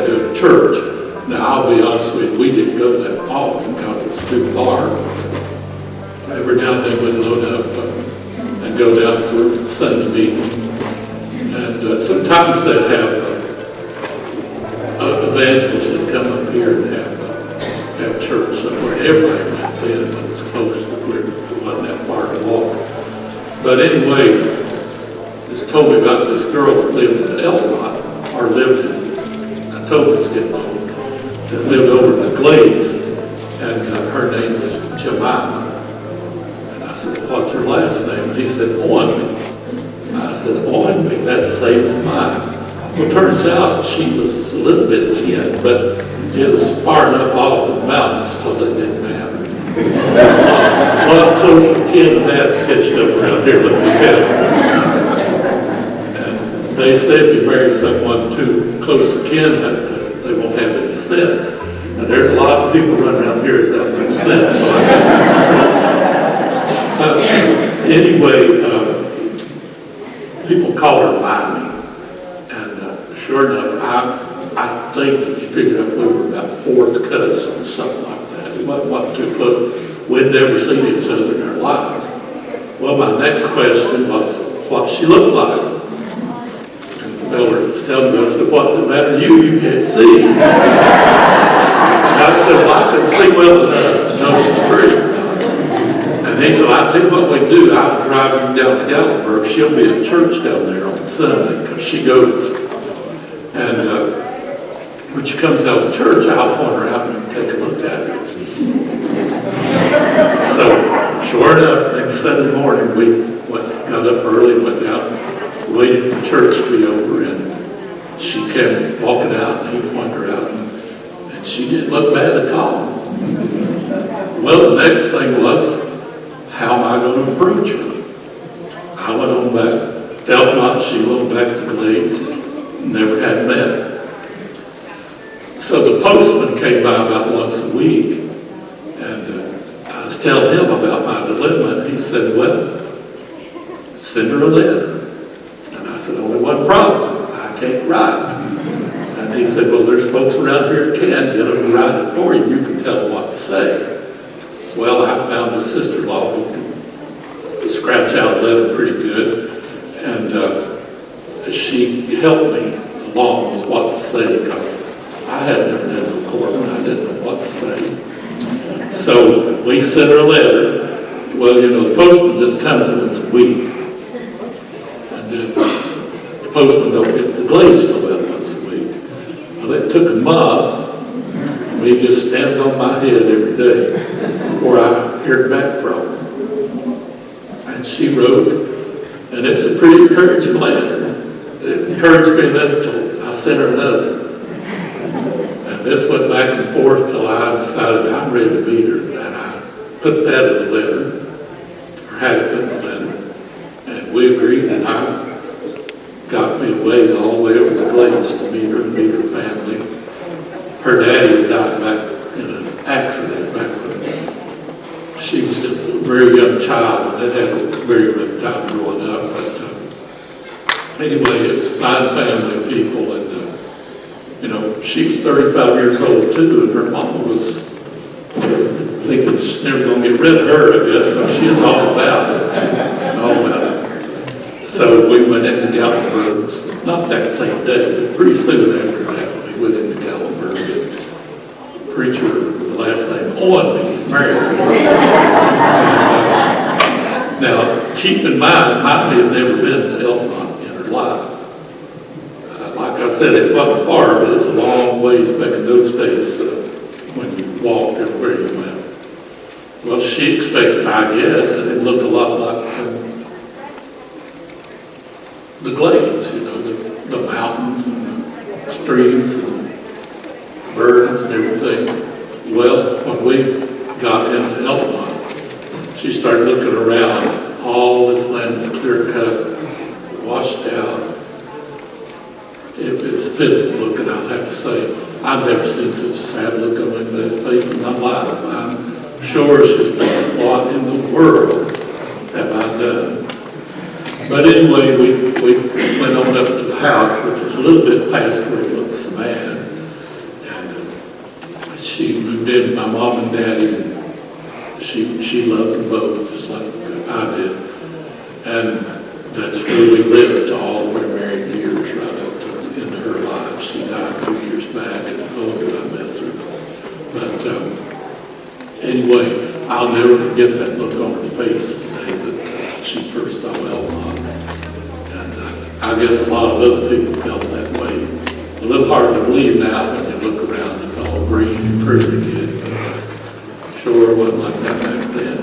to go to church. Now, I'll be honest with you, we didn't go that often because it was too far. Every now and then we'd load up and go down for Sunday meeting. And sometimes they'd have evangelists that come up here and have church somewhere. Everybody went then when it was close, it wasn't that far to walk. But anyway, just told me about this girl that lived in Elkmont, or lived in, I told her it's getting old, that lived over in the Glades, and her name was Jemima. And I said, well, what's her last name? And he said, Ownby. I said, Ownby, that's the same as mine. Well, it turns out she was a little bit kin, but it was far enough off in the mountains so that it didn't matter. A lot closer kin than that hitched up around here looking at. And they say if you marry someone too close to kin, that they won't have any sense. And there's a lot of people running around here that don't make sense. So I guess anyway, people call her Limey. And sure enough, I think that you figured out we were about fourth cousins or something like that. It wasn't too close. We'd never seen each other in our lives. Well, my next question was what she looked like. And the fella was telling me, I said, what's the matter with you? You can't see. And I said, well, I can see well enough to know she's pretty. And he said, I'll tell you what we do. I'll drive you down to Gatlinburg. She'll be at church down there on Sunday because she goes. And when she comes out of church, I'll point her out and take a look at her. So, sure enough, next Sunday morning, we got up early, went down, waited for church to be over, and she came walking out, and he pointed her out, and she didn't look bad at all. Well, the next thing was, how am I going to approach her? I went on back to Elmont, she went back to Glades, never had met. So the postman came by about once a week, and I was telling him about my dilemma, and he said, well, send her a letter. And I said, only one problem, I can't write. And he said, well, there's folks around here that can get them to write it for you, you can tell them what to say. Well, I found a sister-in-law who could scratch out a letter pretty good, and she helped me along with what to say, because I had never done a court and I didn't know what to say. So we sent her a letter. Well, you know, the postman just comes in once a week. And then the postman don't get the Glades till that once a week. Well, it took a month. We just standing on my head every day before I heard back from her. And she wrote, and it's a pretty encouraging letter. It encouraged me enough till I sent her another. This went back and forth till I decided I'm ready to meet her, and I put that in the letter, or had it put in the letter, and we agreed, and I got me away all the way over the Glades to meet her and meet her family. Her daddy had died back in an accident back when she was just a very young child, and they had a very rough time growing up. But anyway, it was a fine family of people, and you know, she's 35 years old too, and her mama was thinking she's never going to get rid of her, I guess, so she was all about it. She's all about it. So we went into Gatlinburg, not that same day, but pretty soon after that, we went into Gatlinburg, and the preacher, the last name Ownby, married her. Now, keep in mind, Mike had never been to Elkmont in her life. Like I said, it wasn't far, but it's a long ways back in those days when you walked everywhere you went. Well, she expected, I guess, that it looked a lot like the Glades, you know, the mountains and the streams and birds and everything. Well, when we got into Elmont, she started looking around. All this land was clear cut, washed out. It's pitiful looking, I'll have to say. I've never seen such a sad look on anybody's face in my life. I'm sure she's thinking, what in the world have I done? But anyway, we went on up to the house, which is a little bit past where it looks so bad. she moved in with my mom and daddy, and she loved them both, just like I did. And that's where we lived all of our married years, right up to into her life. She died 2 years back, and oh, did I miss her. But anyway, I'll never forget that look on her face the day that she first saw Elmont. And I guess a lot of other people felt that way. A little hard to believe now when you look around, it's all green and pretty again. But sure wasn't like that back then.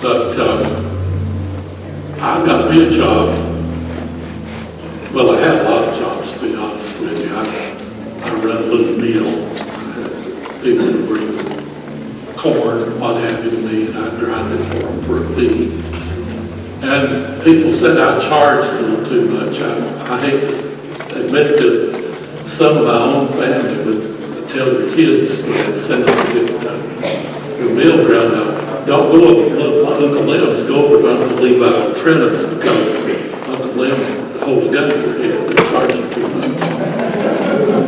But I got me a job. Well, I had a lot of jobs, to be honest with you. I run a little mill. I had people would bring corn and what have you to me, and I'd grind it for them for a fee. And people said I charged a little too much. I hate to admit this. Some of my own family would tell their kids and send them to get your meal ground out. Don't go up to Uncle Lem's, go over to Uncle Levi Trentham's, because Uncle Lem hold a gun to their head and charge you too much.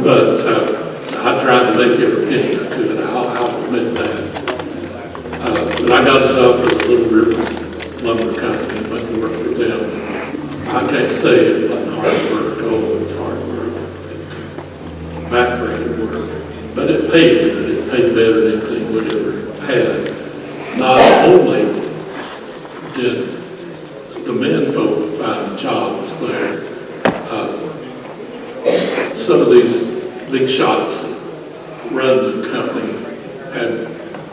But I tried to make every penny I could. I'll admit that. But I got a job for the Little River Lumber Company and went to work for them. I can't say it wasn't hard work. Oh, it was hard work. Backbreaking work. But it paid good. It paid better than anything we'd ever had. Not only did the men folk find jobs there, some of these big shots that run the company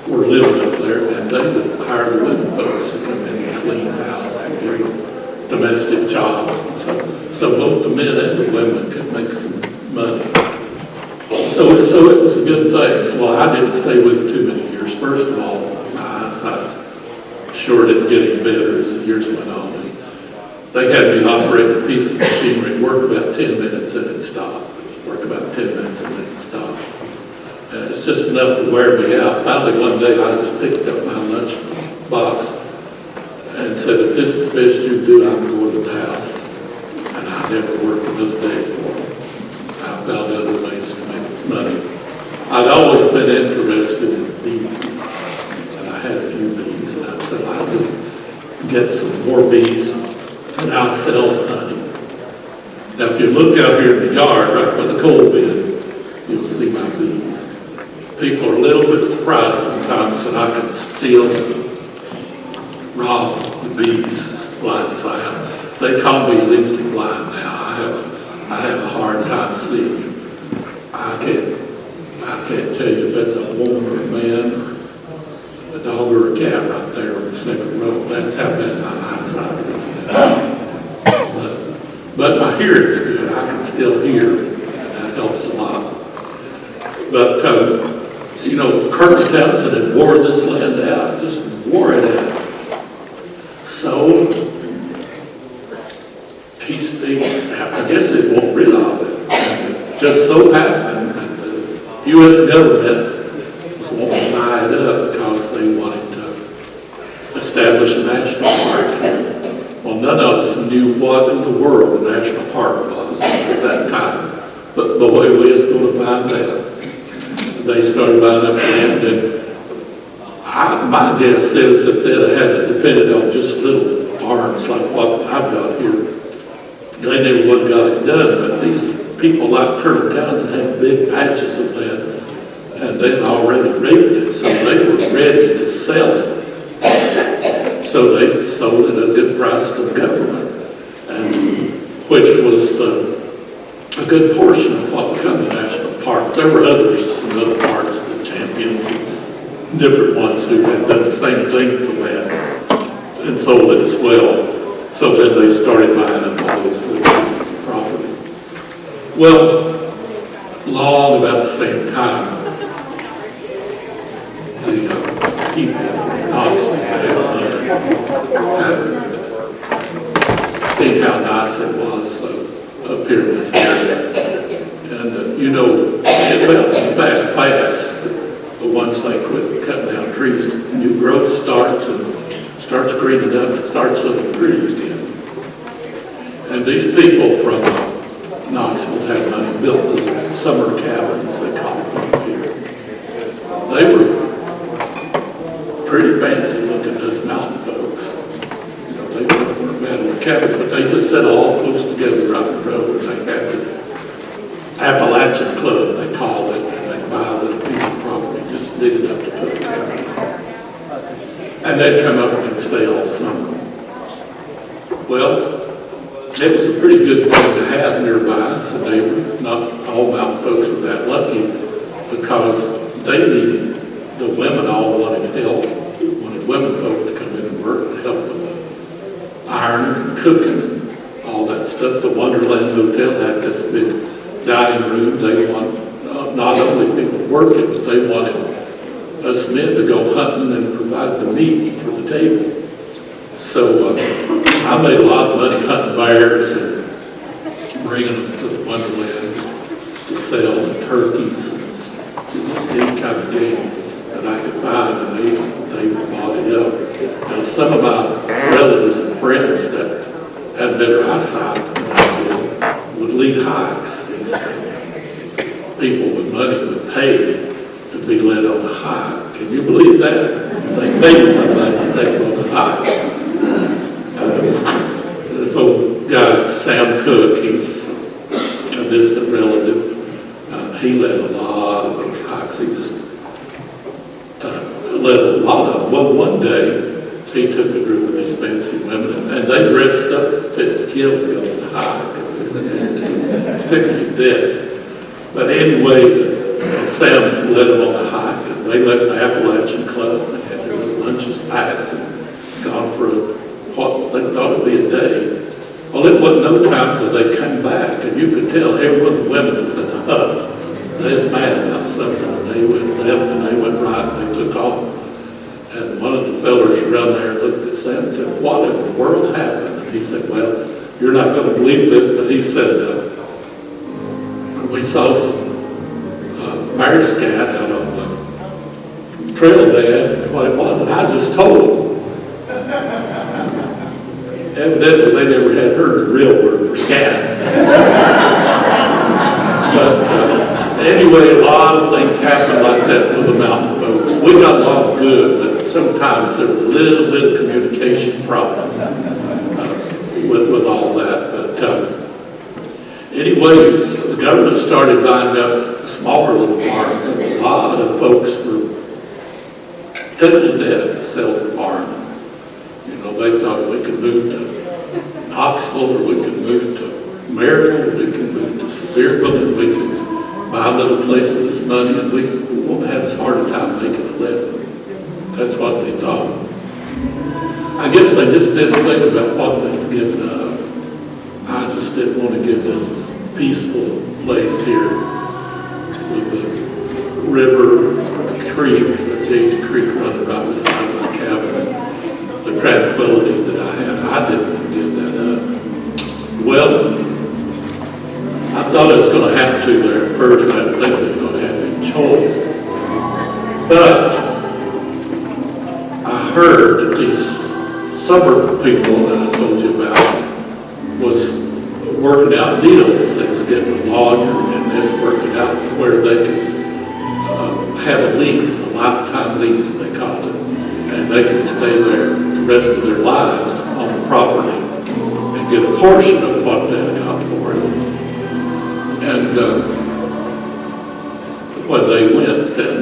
were living up there, and they would hire the women folks to come in and clean the house and do domestic jobs. So both the men and the women could make some money. So it was a good thing. Well, I didn't stay with it too many years. First of all, my eyesight sure didn't get any better as the years went on. And they had me operate a piece of machinery, work about 10 minutes and then stop. Work about 10 minutes and then stop. And it's just enough to wear me out. Finally, one day I just picked up my lunch box and said, if this is the best you do, I'm going to the house. And I never worked another day for them. I found other ways to make money. I'd always been interested in bees, and I had a few bees, and I said, I'll just get some more bees, and I'll sell honey. Now, if you look out here in the yard, right by the coal bin, you'll see my bees. People are a little bit surprised sometimes that I can still rob the bees as blind as I am. They call me legally blind now. I have a hard time seeing you. I can't tell you if that's a woman or a man or a dog or a cat right there on the second row. That's how bad my eyesight is now. But my hearing's good. I can still hear, and that helps a lot. But, Colonel Townsend had wore this land out, just wore it out. So, I guess he won't rid of it. And it just so happened that the U.S. government was wanting to buy it up because they wanted to establish a national park here. Well, none of us knew what in the world a national park was at that time. But boy, we was going to find out. They started buying up land, and my guess is if they'd had it depended on just little farms like what I've got here, they never would have got it done. But these people like Colonel Townsend had big patches of land, and they'd already raped it, so they were ready to sell it. So they sold it at a good price to the government, and which was a good portion of what became the national park. There were others in other parts, the champions, and different ones who had done the same thing to the land and sold it as well. So then they started buying up all these little pieces of property. Well, long about the same time, the people from Knoxville had seen how nice it was up here in this area. And, it bounces back fast. But once they quit cutting down trees, new growth starts and starts greening up and starts looking pretty again. And these people from Knoxville have money, built little summer cabins, they call them up here. they were pretty fancy looking, those mountain folks. You know, they weren't bad with cabins, but they just sat all close together out the road. They had this Appalachian Club, they called it, and they buy a little piece of property, just big enough to put a cabin on. And they'd come up and stay all summer. Well, it was a pretty good thing to have nearby as a neighbor. Not all mountain folks were that lucky because they needed, the women all wanted help, wanted women folk to come in and work to help with the ironing and cooking and all that stuff. The Wonderland Hotel had this big dining room. They wanted not only people working, but they wanted us men to go hunting and provide the meat for the table. So I made a lot of money hunting bears and bringing them to the Wonderland to sell, and turkeys and just any kind of game that I could find, and they bought it up. Now, some of my relatives and friends that had better eyesight than I did would lead hikes. These people with money would pay to be led on a hike. Can you believe that? They paid somebody to take them on a hike. This old guy, Sam Cook, he's a distant relative. He led a lot of those hikes. He just led a lot of them. Well, one day, he took a group of these fancy women, and they dressed up to kill to go on the hike. And took me to death. But anyway, Sam led them on a hike, and they left the Appalachian Club and had their lunches packed and gone for what they thought would be a day. Well, it wasn't no time till they came back, and you could tell every one of the women was in a huff. They was mad about something, and they went left, and they went right, and they took off. And one of the fellers around there looked at Sam and said, "What in the world happened?" And he said, "Well, you're not going to believe this," but he said, "We saw some bear scat out on the trail." They asked me what it was, and I just told them. Evidently, they never had heard the real word for scat. But anyway, a lot of things happen like that with the mountain folks. We got along good, but sometimes there was a little bit of communication problems with all that. But anyway, the government started buying up smaller little farms, and a lot of folks were tickled to death to sell their farm. You know, they thought we could move to Knoxville, or we could move to Maryville, or we could move to Sevier County, and we could buy a little place with this money, and we won't have as hard a time making a living. That's what they thought. I guess they just didn't think about what they was giving up. I just didn't want to give this peaceful place here with the river, the creek, the James Creek running right beside my cabin, and the tranquility that I had. I didn't want to give that up. Well, I thought I was going to have to there at first. I didn't think I was going to have any choice. But I heard that these suburb people that I told you about was working out deals. They was getting a lawyer, and they was working out where they could have a lease, a lifetime lease they called it, and they could stay there the rest of their lives on the property and get a portion of what they had got for it. And when they went, then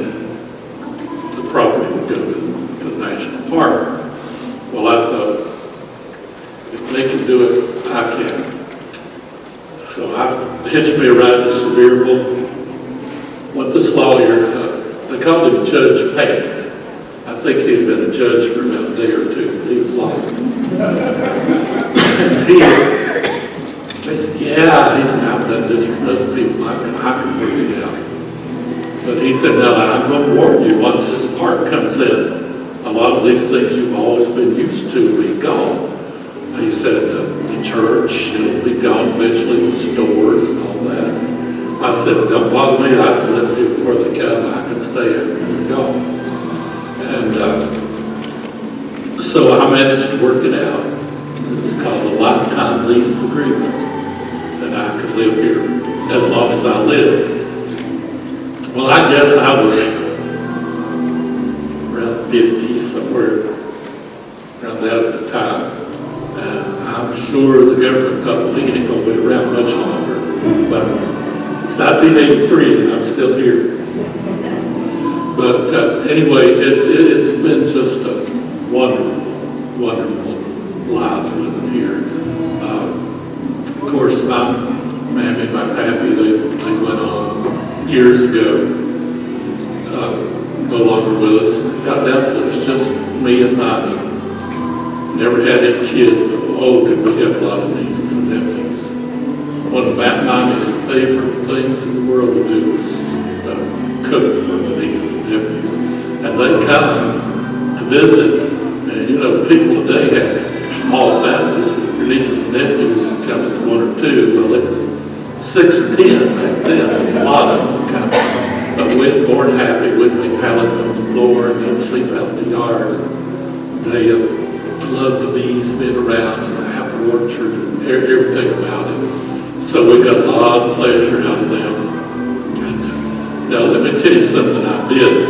the property would go to the national park. Well, I thought, if they can do it, I can. So I hitched me a ride to Sevierville. What this lawyer, they called him Judge Payne. I think he'd been a judge for about a day or two, but he was like, and he said, "Yeah," he said, "I've done this for other people, I can work it out." But he said, "Now I'm going to warn you, once this park comes in, a lot of these things you've always been used to will be gone." He said, the church, it'll be gone eventually, the stores and all that. I said, "Don't bother me, I said, let people before they come, I can stay after they're gone." And so I managed to work it out. It was called a lifetime lease agreement, that I could live here as long as I lived. Well, I guess I was the government thought he ain't gonna be around much longer. But it's 1983 and I'm still here. But anyway, it's been just a wonderful, wonderful life living here. Of course, my mammy and my pappy, they went on years ago, no longer with us. Got down to it's just me and Mommy. Never had any kids, but oh, did we have a lot of nieces and nephews. One of Mommy's favorite things in the world to do was cook for the nieces and nephews. And they'd come to visit. And you know, people today have small families. Your nieces and nephews come as one or two. Well, it was 6 or 10 back then. There was a lot of them coming. But we was born happy. We'd make pallets on the floor and they'd sleep out in the yard. They loved the bees being around and the apple orchard and everything about it. So we got a lot of pleasure out of them. And now let me tell you something I did.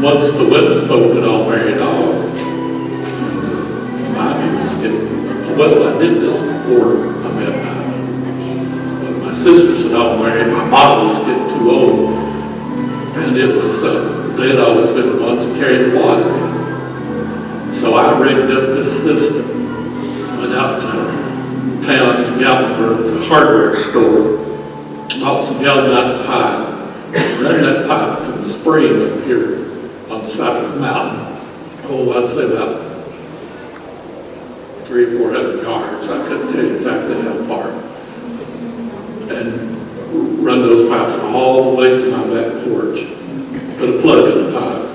Once the women folk had all married off, and Mommy was getting, well, I did this before I met Mommy. But my sisters had all married. My mom was getting too old. And it was, they had always been the ones that carried the water in. So I rigged up this system, went out to town to Gatlinburg, the hardware store, bought some galvanized pipe, ran that pipe to the spring up here on the side of the mountain. Oh, I'd say about 300 or 400 yards. I couldn't tell you exactly how far. And run those pipes all the way to my back porch. Put a plug in the pipe.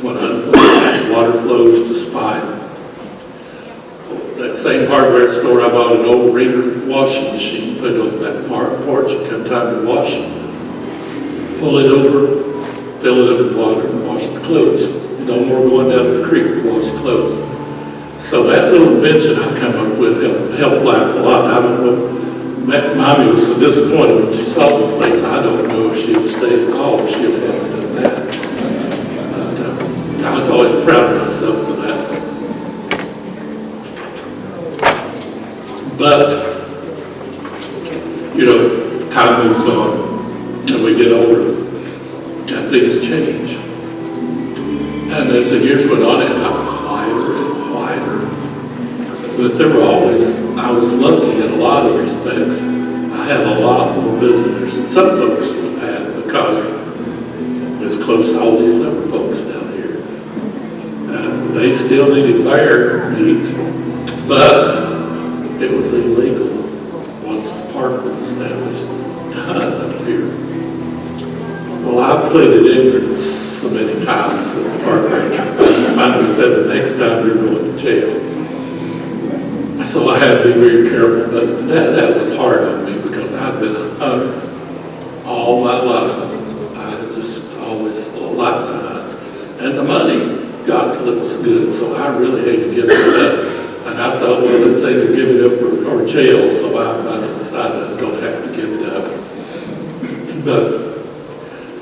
When I unplug, the water flows to spine. That same hardware store, I bought an old Reader washing machine, put it on that porch, and come time to wash it. Pull it over, fill it up with water, and wash the clothes. No more going down to the creek to wash clothes. So that little invention I come up with helped life a lot. I don't know. Mommy was so disappointed when she saw the place. I don't know if she had stayed at all, if she had done that. But I was always proud of myself for that. But, you know, time moves on and we get older and things change. And as the years went on, it got quieter and quieter. But there were always, I was lucky in a lot of respects. I had a lot more visitors than some folks would have had because it was close to all these summer folks down here. And they still needed their needs, but it was illegal once the park was established to hunt up here. Well, I pleaded ignorance so many times with the park ranger. Finally said the next time you're going to jail. So I had to be very careful, but that was hard on me because I'd been a hunter all my life. I just always liked to hunt. And the money got till it was good, so I really hate to give it up. And I thought, well, let's say to give it up or jail, so I finally decided I was going to have to give it up. But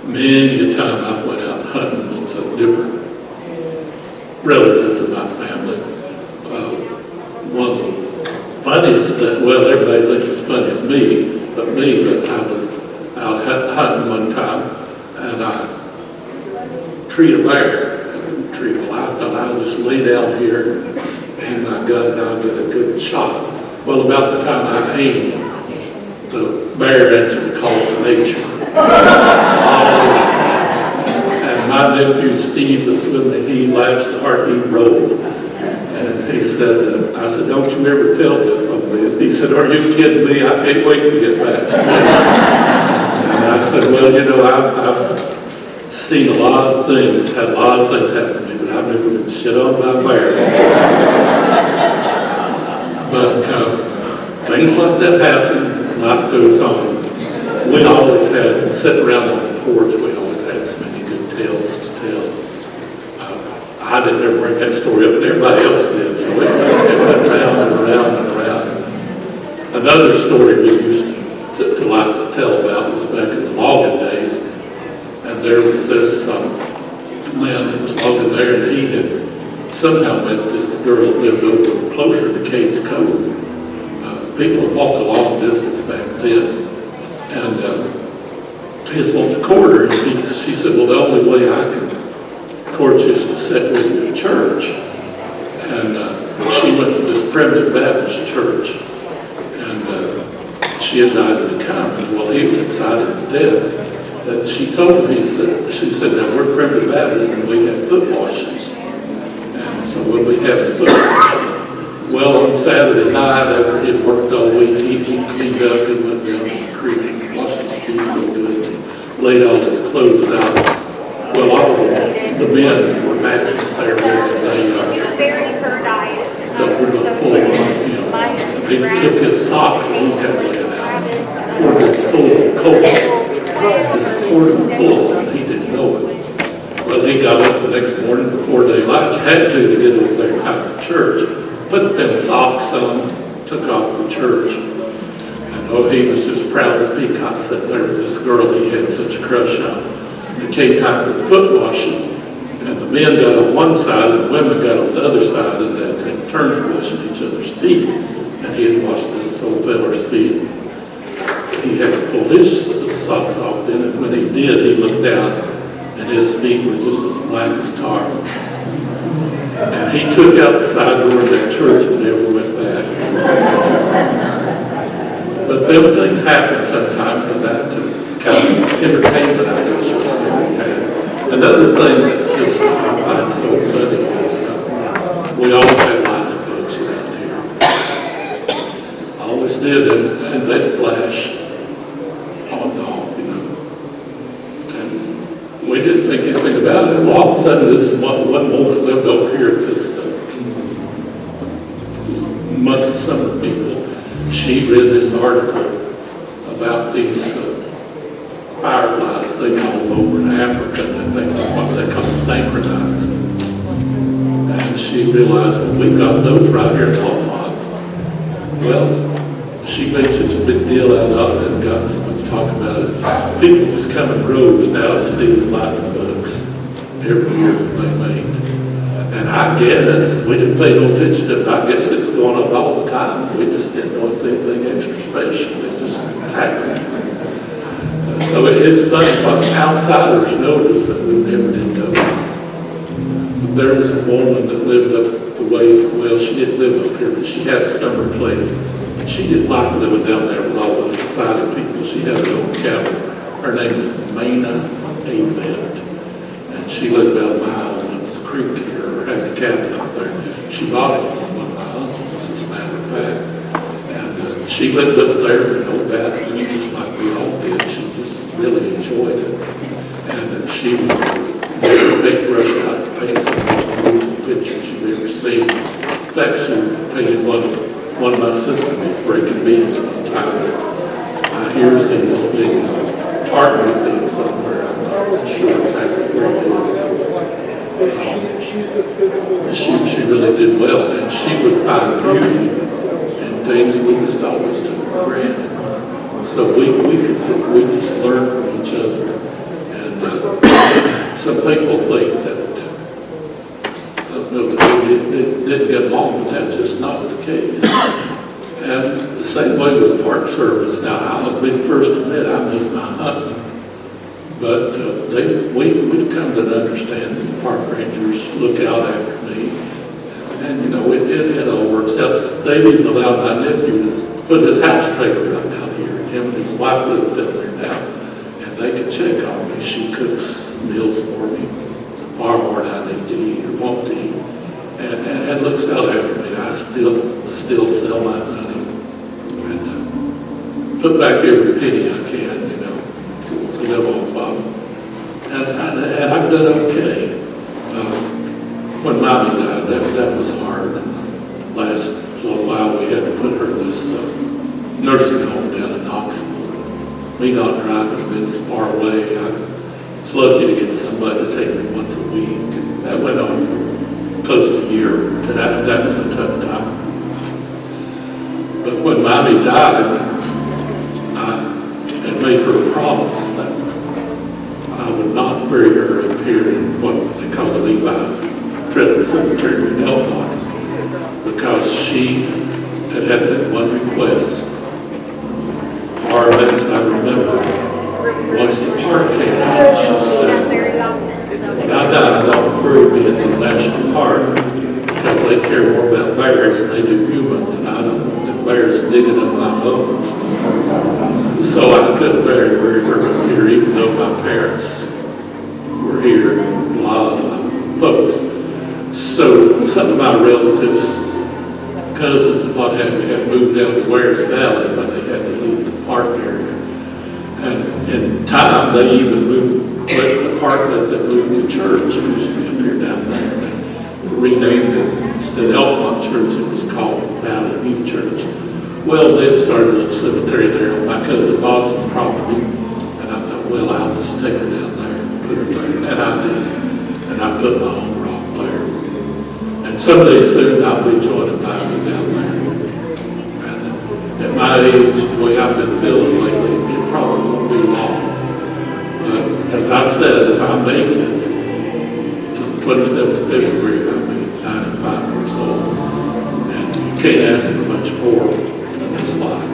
many a time I went out hunting with different relatives of my family. One of the funniest, well, everybody thinks it's funny at me, but I was out hunting one time, and I treated a bear. I thought I'll just lay down here, aim my gun, and I'll get a good shot. Well, about the time I aimed, the bear answered the call to nature. And my nephew Steve was with me. He laughed so hard he rolled. And he said, I said, don't you ever tell this on me. He said, are you kidding me? I can't wait to get back. And I said, well, you know, I've seen a lot of things, had a lot of things happen to me, but I've never been shit on by a bear. But things like that happen, life goes on. We always had, sitting around on the porch, we always had so many good tales to tell. I didn't ever bring that story up, but everybody else did, so it went round and around and around. Another story we used to like to tell about was back in the logging days, and there was this man that was logging there, and he had somehow met this girl that lived over closer to Cades Cove. people would walk a long distance back then. And his wanted to court her, and she said, well, the only way I can court you is to sit with you in church. And she went to this primitive Baptist church, and she invited him to come. And well, he was excited to death. And she told him, she said, now we're primitive Baptists and we have foot washings. And so we'll be having foot washing. Well, on Saturday night, after he'd worked all week, he cleaned up, he went down to the creek and washed his feet real good, and laid all his clothes out. Well, all of the men were matching their bed, and they that were going to pull on him. He took his socks and he had laid out, poured it full of coal, just poured him full, and he didn't know it. Well, he got up the next morning before daylight, had to get over there after church, put them socks on, took off to church. And oh, he was just proud as peacock sitting there with this girl he had such a crush on. It came time for the foot washing, and the men got on one side and the women got on the other side, and they took turns washing each other's feet. And he had washed this old feller's feet. He had to pull his socks off then, and when he did, he looked down, and his feet were just as black as tar. And he took out the side door of that church and never went back. But them things happen sometimes, and that kind of entertainment, I guess you'll say. Another thing that just I find so funny is we always had lightning bugs around here. Always did, and they'd flash on and off, you know. And we didn't think anything about it. Well, all of a sudden, this one woman lived over here at this, amongst some of the people. She read this article about these fireflies, they call them over in Africa, that they what they call synchronized. And she realized, well, we've got those right here in Elmont. Well, she made such a big deal out of it and got so much talk about it. People just come in droves now to see the lightning bugs every year that they made. And I guess, we didn't pay no attention to it, I guess it's going on all the time. We just didn't know it's anything extra special. It just happened. So it's funny what outsiders notice that we never did notice. There was a woman that lived up the way, well, she didn't live up here, but she had a summer place. And she didn't like living down there with all the society people. She had her own cabin. Her name was Jemima Ownby. And she lived about a mile up the creek here, or had the cabin up there. She bought it from one of my uncles, as a matter of fact. And she lived up there with no bathroom, just like we all did. She just really enjoyed it. And she would make rush out to paint some of the beautiful pictures you've ever seen. In fact, she painted one of my sisters breaking beans one time. I hear her in this big art museum somewhere. I'm not sure exactly where it is. She's the physical. She really did well, and she would find beauty in things we just always took for granted. So we just learned from each other. And some people think that we didn't get along, but that's just not the case. And the same way with the park service. Now, I'll be the first to admit I miss my hunting. But we've come to understand that the park rangers look out after me. And you know, it all works out. They even allowed my nephew to put his house trailer right down here. Him and his wife lives down there now. And they can check on me. She cooks meals for me far more than I need to eat or want to eat. And looks out after me. I still sell my money and put back every penny I can, you know, to live on top. And I've done okay. When Mommy died, that was hard. And the last little while we had to put her in this nursing home down in Knoxville. Me not driving, been so far away. I was lucky to get somebody to take me once a week. And that went on for close to a year. And that was a tough time. But when Mommy died, I had made her a promise that I would not bury her up here in what they call the Levi Cemetery in Elkmont, because she had had that one request. Far as I remember, once the park came out, she said, when I die, don't bury me in the national park because they care more about bears than they do humans, and I don't want the bears digging up my bones. So I couldn't bury her here, even though my parents were here, a lot of folks. So some of my relatives, cousins and what have you, had moved down to Wares Valley when they had to leave the park area. And in time, they even moved the apartment that moved to church. It used to be up here down there. They renamed it. Instead of Elkmont Church, it was called Valley View Church. Well, they'd started a little cemetery there on my cousin Boss's property. And I thought, well, I'll just take her down there and put her there. And I did. And I put my own rock there. And someday soon, I'll be joining my down there. And at my age, the way I've been feeling lately, it probably won't be long. But as I said, if I make it to the 27th of February, I'll be 95 years old. And you can't ask for much more in this life.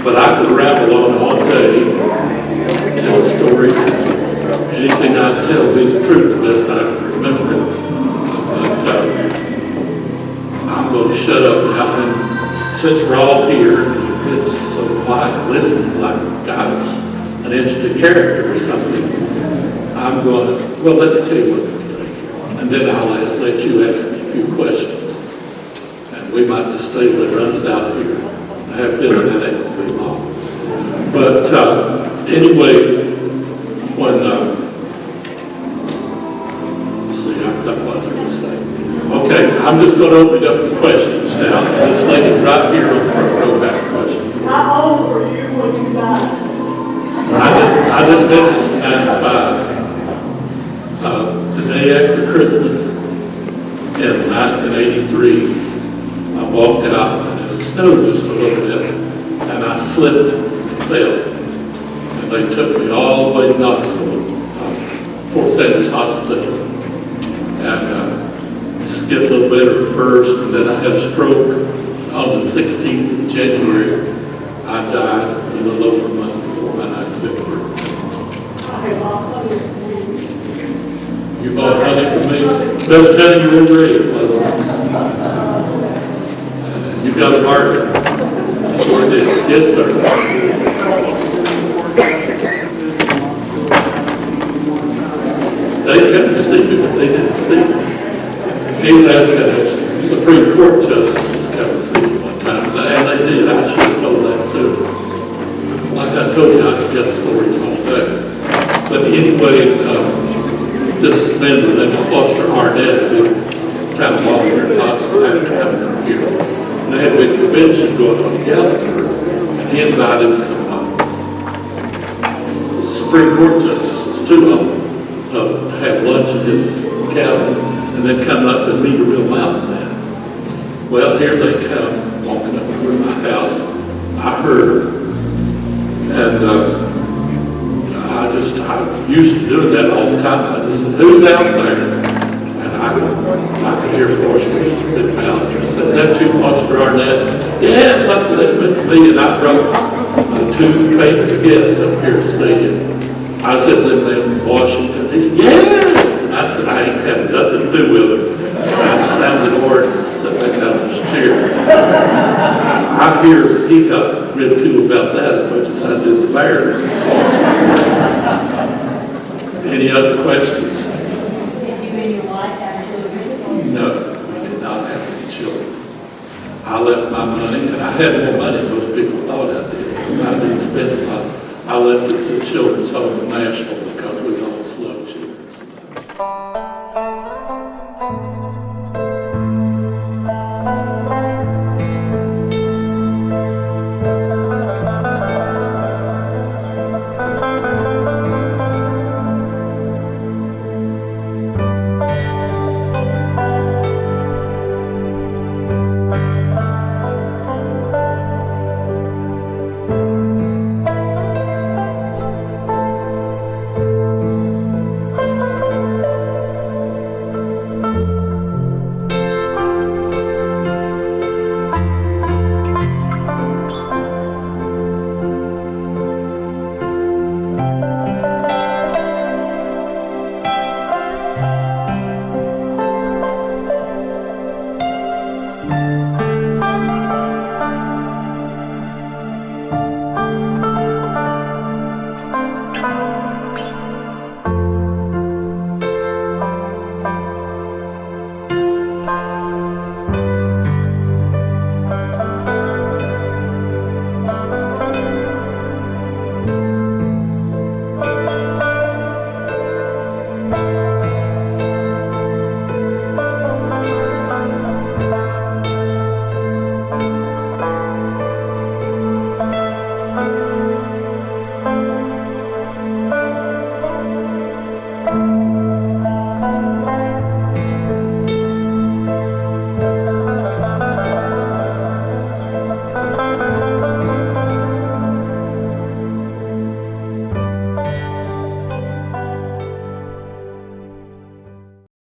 But I could ramble on all day, tell stories, anything I tell be the truth, the best I can remember it. But I'm going to shut up now, and since we're all here, it's so quiet, listening like God's an instant character or something. I'm going to, well, let me tell you what I'm going to do. And then I'll let you ask me a few questions. And we might just stay till it runs out here. I have a feeling that ain't going to be long. But anyway, when, let's see, I forgot what I was going to say. Okay, I'm just going to open it up for questions now. This lady right here on the front row has a question. How old were you when you died? I didn't make it in 95. The day after Christmas in 1983, I walked out and it snowed just a little bit, and I slipped and fell. And they took me all the way to Knoxville, Fort Sanders Hospital, and skipped a little bit at first, and then I had a stroke on the 16th of January. I died a little over a month before my 95th birthday. You bought honey for me? Best honey you ever ate, wasn't it? You got a bargain. Sure did. Yes, sir. They came to see me, but they didn't see me. He was asking a Supreme Court justice to come to see me one time, and they did. I should have told that too. Like I told you, I could get stories all day. But anyway, this man named Foster Arnett, who kind of walked here in Knoxville after coming up here. And they had a big convention going on together. And he invited some Supreme Court justices, two of them, to have lunch at his cabin and then come up and meet a real mountain man. Well, here they come, walking up to my house. I heard, and I used to do that all the time. I just said, who's out there? And I could hear Foster's big mouth. He said, is that you, Foster Arnett? Yes, I said, it's me. And I brought two famous guests up here to see him. I said, in Washington. He said, yes. And I said, I ain't having nothing to do with him. And I slammed the door and sat back down in his chair. I hear he got ridiculed about that as much as I did the bears. Any other questions? Did you and your wife have children? No, we did not have any children. I left my money, and I had more money than most people thought I did, because I didn't spend a lot. I left it to the children's home in Nashville.